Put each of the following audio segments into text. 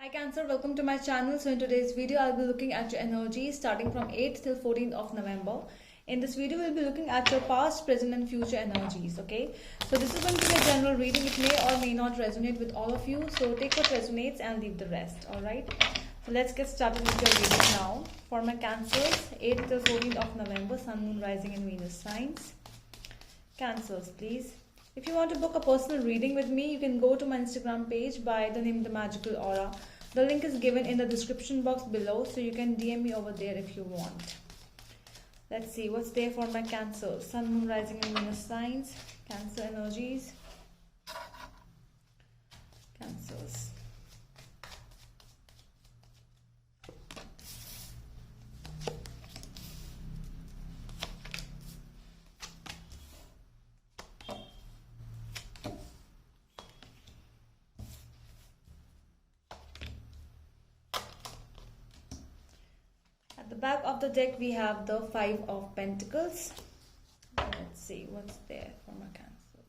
Hi Cancer, welcome to my channel. So in today's video, I'll be looking at your energy starting from 8th till 14th of November. In this video, we'll be looking at your past, present and future energies, okay? So this is going to be a general reading. It may or may not resonate with all of you. So take what resonates and leave the rest, alright? So let's get started with your reading now. For my Cancers, 8th till 14th of November, Sun, Moon, Rising and Venus signs. Cancers, please. If you want to book a personal reading with me, you can go to my Instagram page by the name The Magical Aura. The link is given in the description box below, so you can DM me over there if you want. Let's see what's there for my Cancer. Sun, Moon, Rising and Venus signs. Cancer energies. Cancers. At the back of the deck, we have the Five of Pentacles. Let's see what's there for my Cancers.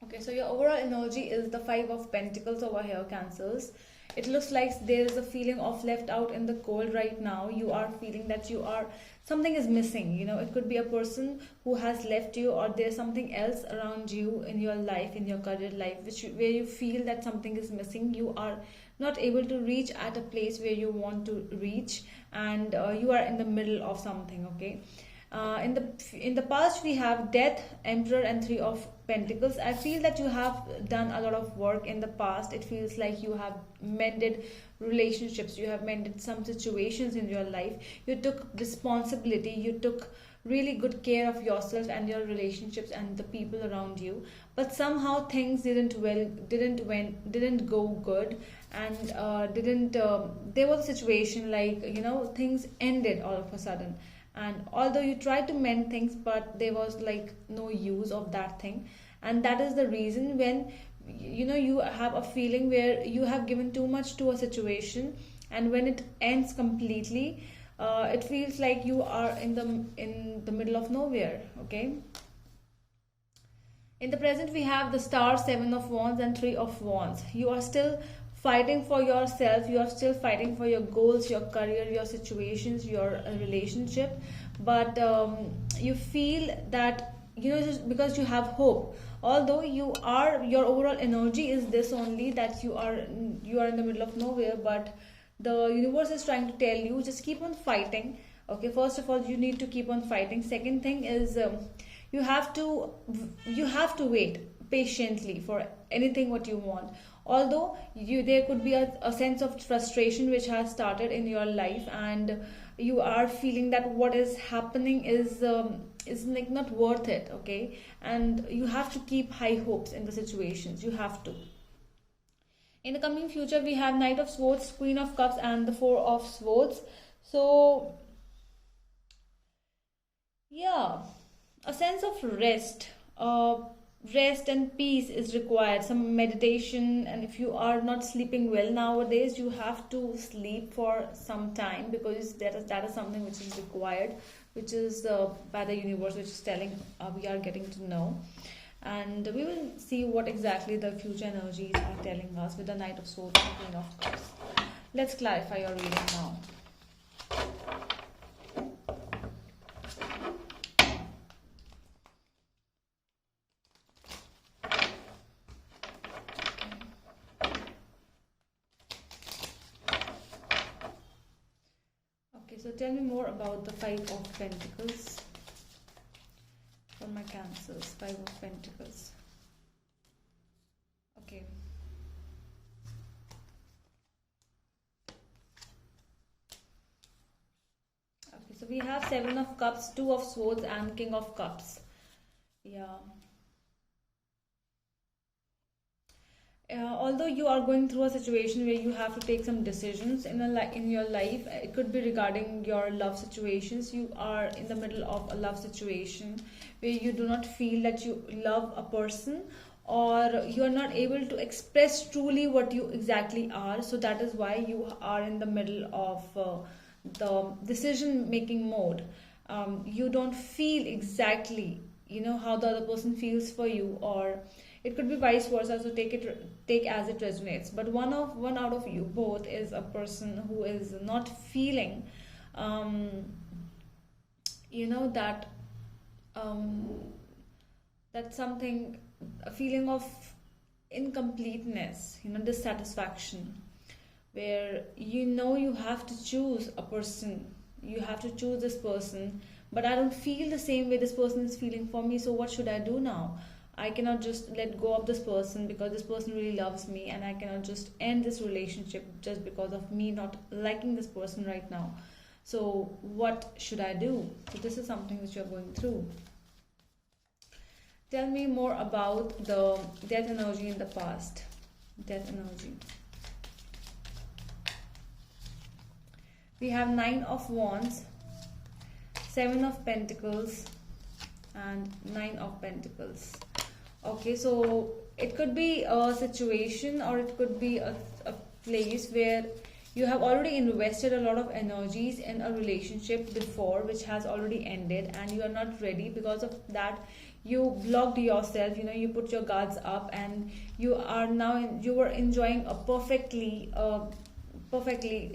Okay, so your overall energy is the Five of Pentacles over here, Cancers. It looks like there is a feeling of left out in the cold right now. You are feeling that something is missing. You know, it could be a person who has left you, or there's something else around you in your life, in your career life, where you feel that something is missing. You are not able to reach at a place where you want to reach, and you are in the middle of something, okay? In the past, we have Death, Emperor and Three of Pentacles. I feel that you have done a lot of work in the past. It feels like you have mended relationships, you have mended some situations in your life. You took responsibility, you took really good care of yourself and your relationships and the people around you, but somehow things didn't go good, and there was a situation like, you know, things ended all of a sudden. And although you tried to mend things, but there was like no use of that thing. And that is the reason when, you know, you have a feeling where you have given too much to a situation, and when it ends completely, it feels like you are in the middle of nowhere, okay? In the present, we have the Star, Seven of Wands and Three of Wands. You are still fighting for yourself, you are still fighting for your goals, your career, your situations, your relationship, but you feel that, you know, just because you have hope, although your overall energy is this only, that you are in the middle of nowhere, but the universe is trying to tell you, just keep on fighting, okay? First of all, you need to keep on fighting. Second thing is, you have to wait patiently for anything what you want. Although there could be a sense of frustration which has started in your life, and you are feeling that what is happening is like not worth it, okay? And you have to keep high hopes in the situations. You have to. In the coming future, we have Knight of Swords, Queen of Cups and the Four of Swords. So yeah, a sense of rest and peace is required, some meditation. And if you are not sleeping well nowadays, you have to sleep for some time, because that is something which is required, which is by the universe, which is telling, we are getting to know. And we will see what exactly the future energies are telling us with the Knight of Swords and Queen of Cups. Let's clarify your reading now. So tell me more about the Five of Pentacles for my Cancers. Five of Pentacles. Okay. Okay, so we have Seven of Cups, Two of Swords and King of Cups. Yeah. Although you are going through a situation where you have to take some decisions in your life, it could be regarding your love situations. You are in the middle of a love situation where you do not feel that you love a person, or you are not able to express truly what you exactly are. So that is why you are in the middle of the decision making mode. You don't feel exactly, you know, how the other person feels for you, or It could be vice versa, so take as it resonates. But one out of you both is a person who is not feeling, um, that, um, that something, a feeling of incompleteness, dissatisfaction, where you have to choose a person, you have to choose this person, but I don't feel the same way this person is feeling for me, so what should I do now? I cannot just let go of this person because this person really loves me, and I cannot just end this relationship just because of me not liking this person right now. So what should I do? So this is something that you're going through. Tell me more about the death energy in the past. Death energy. We have 9 of Wands, 7 of Pentacles, and 9 of Pentacles. Okay, so it could be a situation, or it could be a place where you have already invested a lot of energies in a relationship before, which has already ended, and you are not ready. Because of that, you blocked yourself, you put your guards up, and you are now you were enjoying a perfectly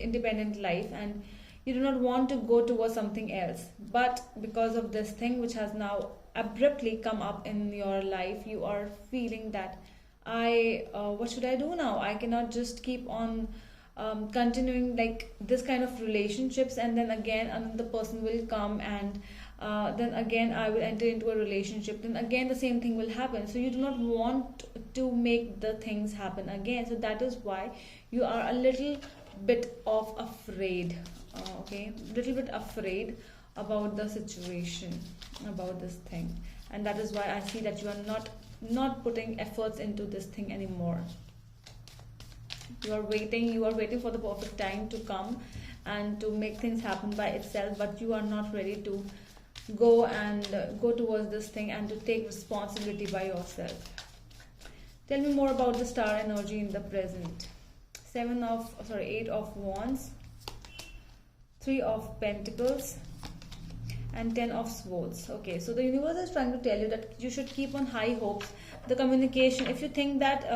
independent life, and you do not want to go towards something else. But because of this thing which has now abruptly come up in your life, you are feeling that what should I do now? I cannot just keep on continuing like this kind of relationships, and then again another person will come, and then again I will enter into a relationship, then again the same thing will happen. So you do not want to make the things happen again. So that is why you are a little bit of afraid, okay, little bit afraid about the situation, about this thing. And that is why I see that you are not putting efforts into this thing anymore. You are waiting for the perfect time to come and to make things happen by itself, but you are not ready to go towards this thing and to take responsibility by yourself. Tell me more about the star energy in the present. 8 of Wands, 3 of Pentacles, and 10 of Swords. Okay, so the universe is trying to tell you that you should keep on high hopes. The communication, if you think that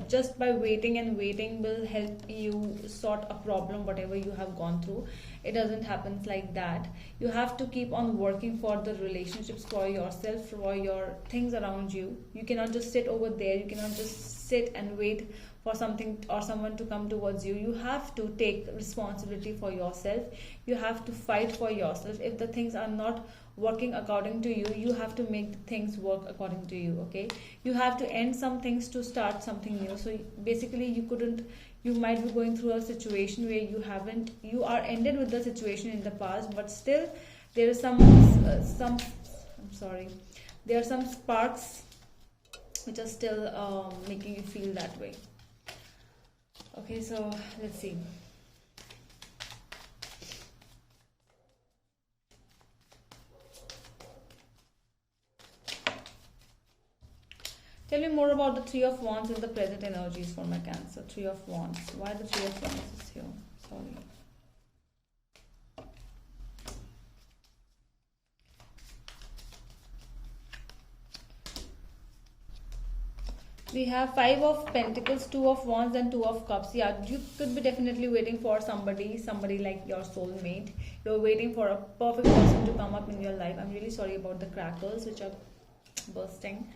just by waiting and waiting will help you sort a problem, whatever you have gone through, it doesn't happen like that. You have to keep on working for the relationships, for yourself, for your things around you. You cannot just sit over there, you cannot just sit and wait for something or someone to come towards you. You have to take responsibility for yourself. You have to fight for yourself. If the things are not working according to you, you have to make things work according to you. Okay, you have to end some things to start something new. So basically you might be going through a situation where you are ended with the situation in the past, but still there is there are some sparks which are still making you feel that way. Okay, so let's see. Tell me more about the 3 of Wands in the present energies for my Cancer. 3 of Wands. Why the 3 of Wands is here? Sorry. We have 5 of Pentacles, 2 of Wands, and 2 of Cups. Yeah, you could be definitely waiting for somebody like your soulmate. You're waiting for a perfect person to come up in your life. I'm really sorry about the crackles which are bursting.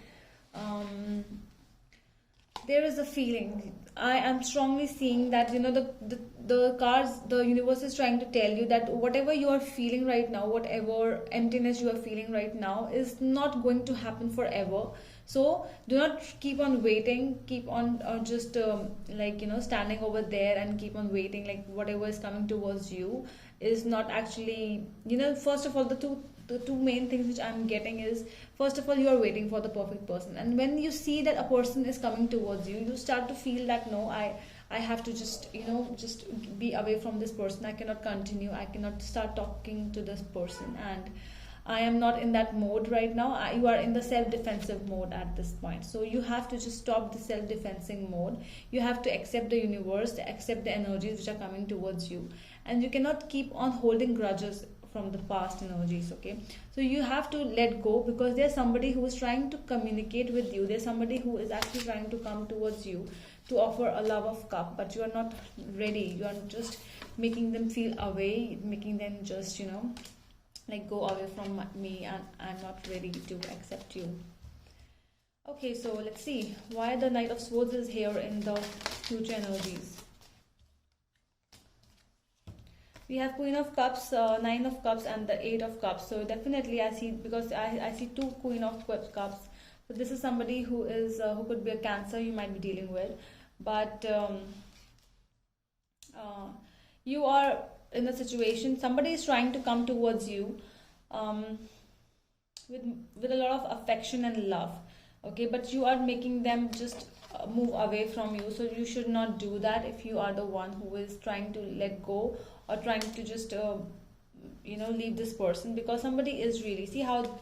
There is a feeling. I am strongly seeing that the cards, the universe is trying to tell you that whatever you are feeling right now, whatever emptiness you are feeling right now, is not going to happen forever. So do not keep on waiting, keep on just standing over there and keep on waiting. Like whatever is coming towards you is not actually, first of all, the two main things which I'm getting is, first of all, you are waiting for the perfect person, and when you see that a person is coming towards you, you start to feel that no, I have to just be away from this person. I cannot continue. I cannot start talking to this person, and I am not in that mode right now. You are in the self-defensive mode at this point. So you have to just stop the self-defensive mode. You have to accept the universe, accept the energies which are coming towards you. And you cannot keep on holding grudges from the past energies. Okay, so you have to let go, because there's somebody who is trying to communicate with you. There's somebody who is actually trying to come towards you to offer a love of cup, but you are not ready. You are just making them feel away, making them just, like, go away from me, and I'm not ready to accept you. Okay, so let's see why the Knight of Swords is here in the future energies. We have Queen of Cups, Nine of Cups, and the Eight of Cups. So definitely I see, because I see two Queen of Cups. So this is somebody who is who could be a Cancer you might be dealing with, but you are in a situation, somebody is trying to come towards you with a lot of affection and love. Okay, but you are making them just move away from you. So you should not do that if you are the one who is trying to let go, or trying to just leave this person, because somebody is really, see how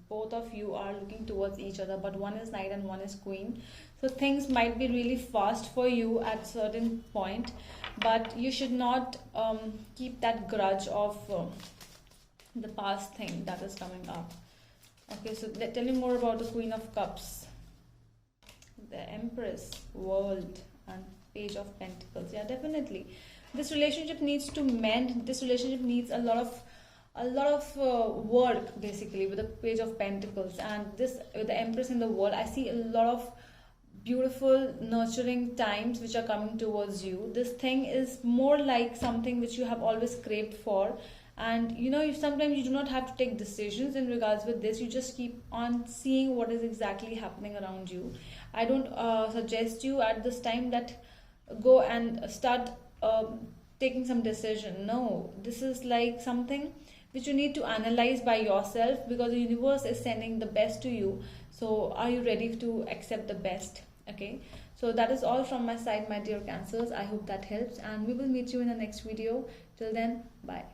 both of you are looking towards each other, but one is Knight and one is Queen. So things might be really fast for you at certain point, but you should not keep that grudge of the past thing that is coming up. Okay, so tell me more about the Queen of Cups, the Empress, World, and Page of Pentacles. Yeah, definitely this relationship needs to mend. This relationship needs a lot of work, basically, with the Page of Pentacles. And this, with the Empress in the World, I see a lot of beautiful nurturing times which are coming towards you. This thing is more like something which you have always craved for, and sometimes you do not have to take decisions in regards with this. You just keep on seeing what is exactly happening around you. I don't suggest you at this time that go and start taking some decision. No, this is like something which you need to analyze by yourself, because the universe is sending the best to you. So are you ready to accept the best? Okay, so that is all from my side, my dear Cancers. I hope that helps, and we will meet you in the next video. Till then, bye.